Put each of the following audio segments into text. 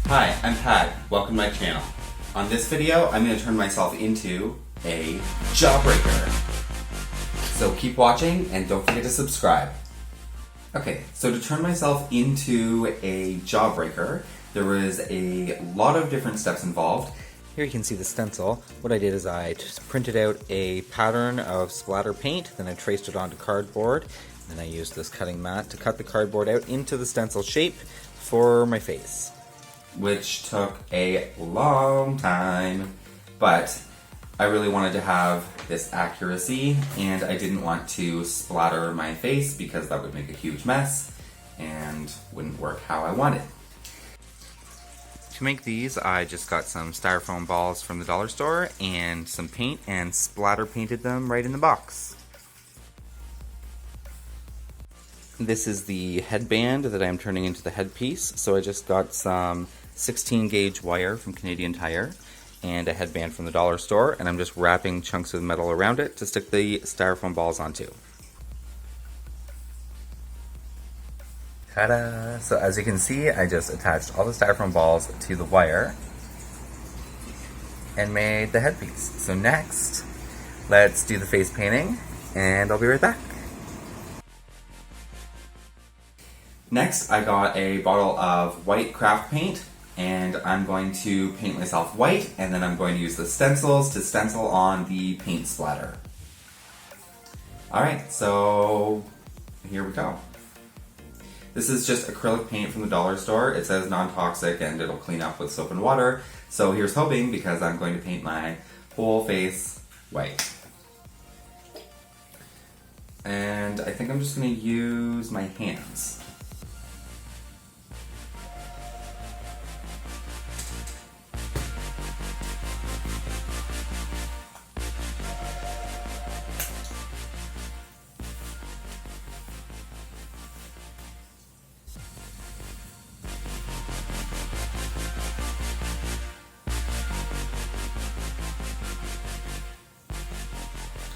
Hi, I'm Pat. Welcome to my channel. On this video, I'm going to turn myself into a jawbreaker. So keep watching and don't forget to subscribe. Okay, so to turn myself into a jawbreaker, there was a lot of different steps involved. Here you can see the stencil. What I did is I just printed out a pattern of splatter paint, then I traced it onto cardboard, and then I used this cutting mat to cut the cardboard out into the stencil shape for my face. Which took a long time, but I really wanted to have this accuracy and I didn't want to splatter my face because that would make a huge mess and wouldn't work how I wanted. To make these, I just got some styrofoam balls from the dollar store and some paint and splatter painted them right in the box. This is the headband that I'm turning into the headpiece, so I just got some 16 gauge wire from Canadian Tire and a headband from the dollar store, and I'm just wrapping chunks of metal around it to stick the styrofoam balls onto. Ta-da! So as you can see, I just attached all the styrofoam balls to the wire and made the headpiece. So next, let's do the face painting and I'll be right back. Next, I got a bottle of white craft paint and I'm going to paint myself white and then I'm going to use the stencils to stencil on the paint splatter. Alright, so here we go. This is just acrylic paint from the dollar store. It says non-toxic and it'll clean up with soap and water. So here's hoping, because I'm going to paint my whole face white. And I think I'm just going to use my hands.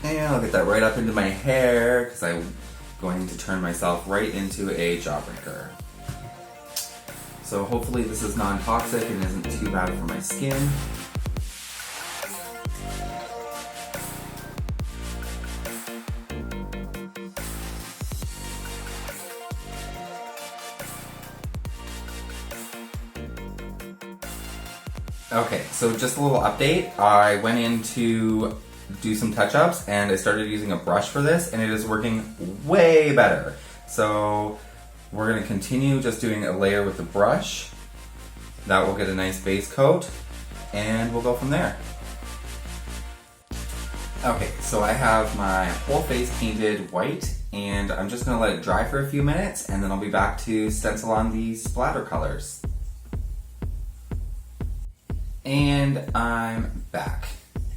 And I'll get that right up into my hair because I'm going to turn myself right into a jawbreaker. So hopefully this is non-toxic and isn't too bad for my skin. Okay, so just a little update. I went in to do some touch-ups and I started using a brush for this and it is working way better. So we're going to continue just doing a layer with the brush. That will get a nice base coat and we'll go from there. Okay, so I have my whole face painted white and I'm just going to let it dry for a few minutes and then I'll be back to stencil on these splatter colors. And I'm back.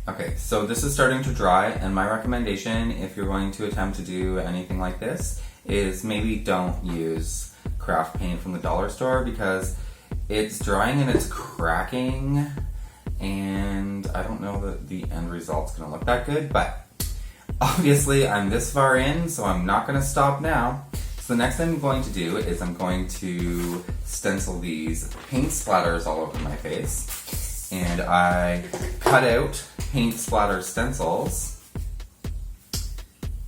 Okay, so this is starting to dry, and my recommendation if you're going to attempt to do anything like this is maybe don't use craft paint from the dollar store because it's drying and it's cracking, and I don't know that the end result's gonna look that good, but obviously I'm this far in, so I'm not gonna stop now. So the next thing I'm going to do is I'm going to stencil these paint splatters all over my face. And I cut out paint splatter stencils,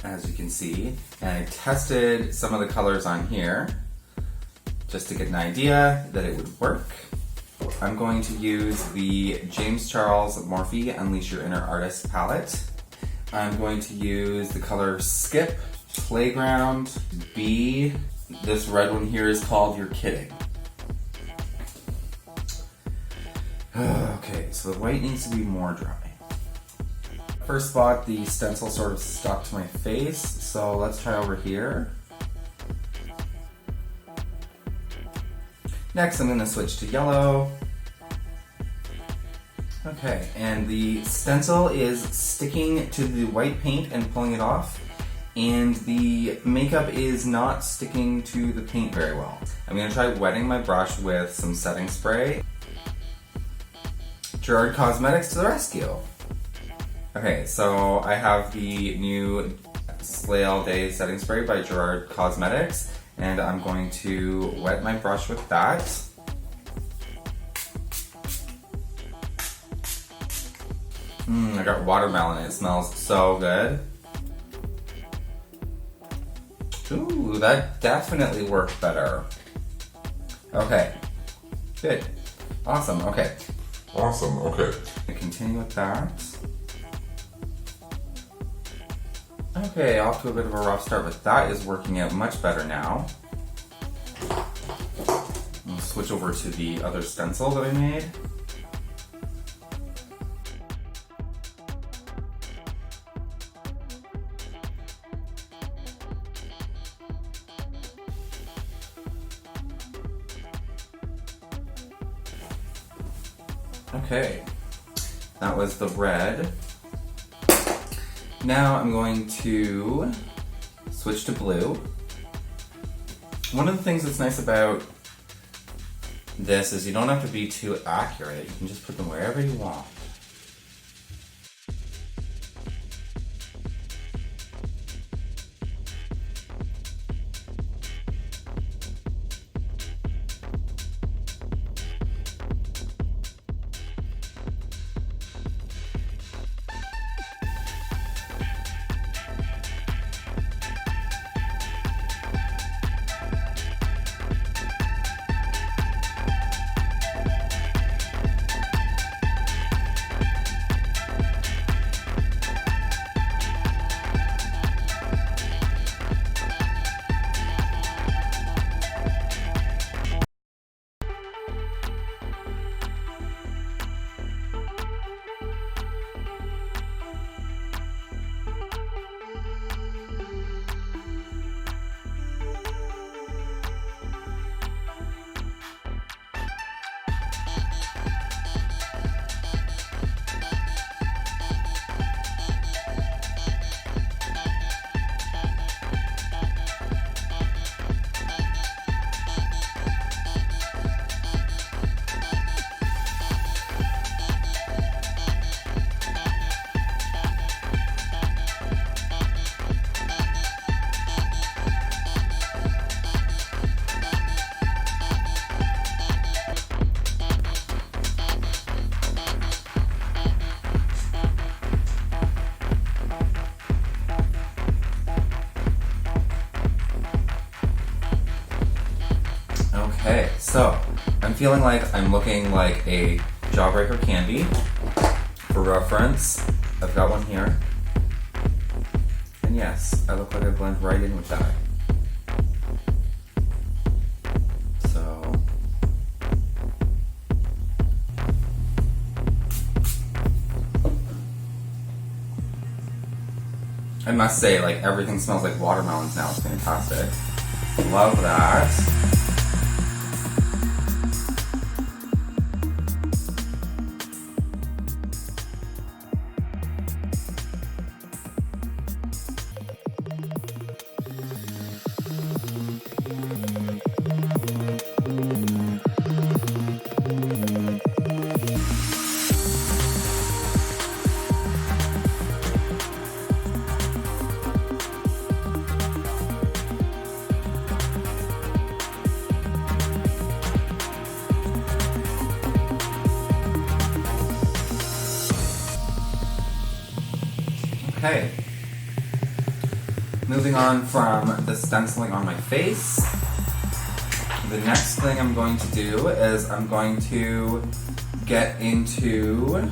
as you can see, and I tested some of the colors on here just to get an idea that it would work. I'm going to use the James Charles Morphe Unleash Your Inner Artist palette. I'm going to use the color Skip, Playground, B. This red one here is called You're Kidding. Okay, so the white needs to be more dry. First spot, the stencil sort of stuck to my face, so let's try over here. Next, I'm going to switch to yellow. Okay, and the stencil is sticking to the white paint and pulling it off, and the makeup is not sticking to the paint very well. I'm going to try wetting my brush with some setting spray. Gerard Cosmetics to the rescue. Okay, so I have the new Slay All Day setting spray by Gerard Cosmetics, and I'm going to wet my brush with that. I got watermelon. It smells so good. Ooh, that definitely worked better. Okay. Good. Awesome. Okay. Awesome, okay. Continue with that. Okay, off to a bit of a rough start, but that is working out much better now. I'll switch over to the other stencil that I made. Okay, that was the red. Now I'm going to switch to blue. One of the things that's nice about this is you don't have to be too accurate. You can just put them wherever you want. Okay, so I'm feeling like I'm looking like a Jawbreaker candy. For reference, I've got one here. And yes, I look like I blend right in with that. So I must say, like, everything smells like watermelons now. It's fantastic. Love that. Okay, moving on from the stenciling on my face, the next thing I'm going to do is I'm going to get into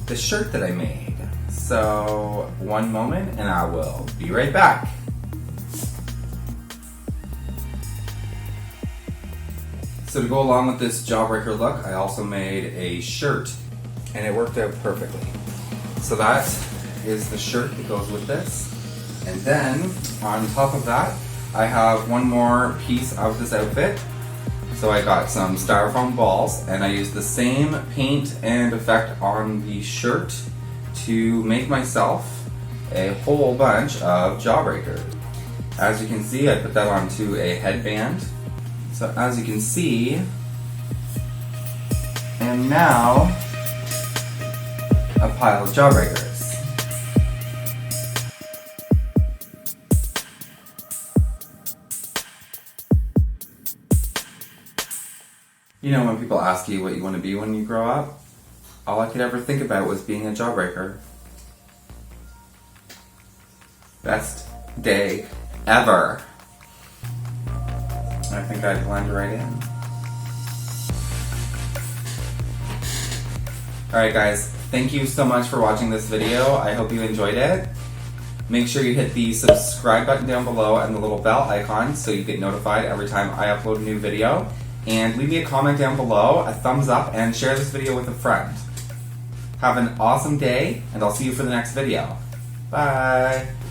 the shirt that I made. So, one moment and I will be right back. So to go along with this Jawbreaker look, I also made a shirt, and it worked out perfectly. So that is the shirt that goes with this. And then, on top of that, I have one more piece of this outfit. So I got some styrofoam balls, and I used the same paint and effect on the shirt to make myself a whole bunch of Jawbreakers. As you can see, I put that onto a headband. So as you can see, and now a pile of Jawbreakers. You know when people ask you what you want to be when you grow up? all I could ever think about was being a jawbreaker. Best day ever. I think I blend right in. Alright guys, thank you so much for watching this video. I hope you enjoyed it. Make sure you hit the subscribe button down below and the little bell icon so you get notified every time I upload a new video. And leave me a comment down below, a thumbs up, and share this video with a friend. Have an awesome day, and I'll see you for the next video. Bye!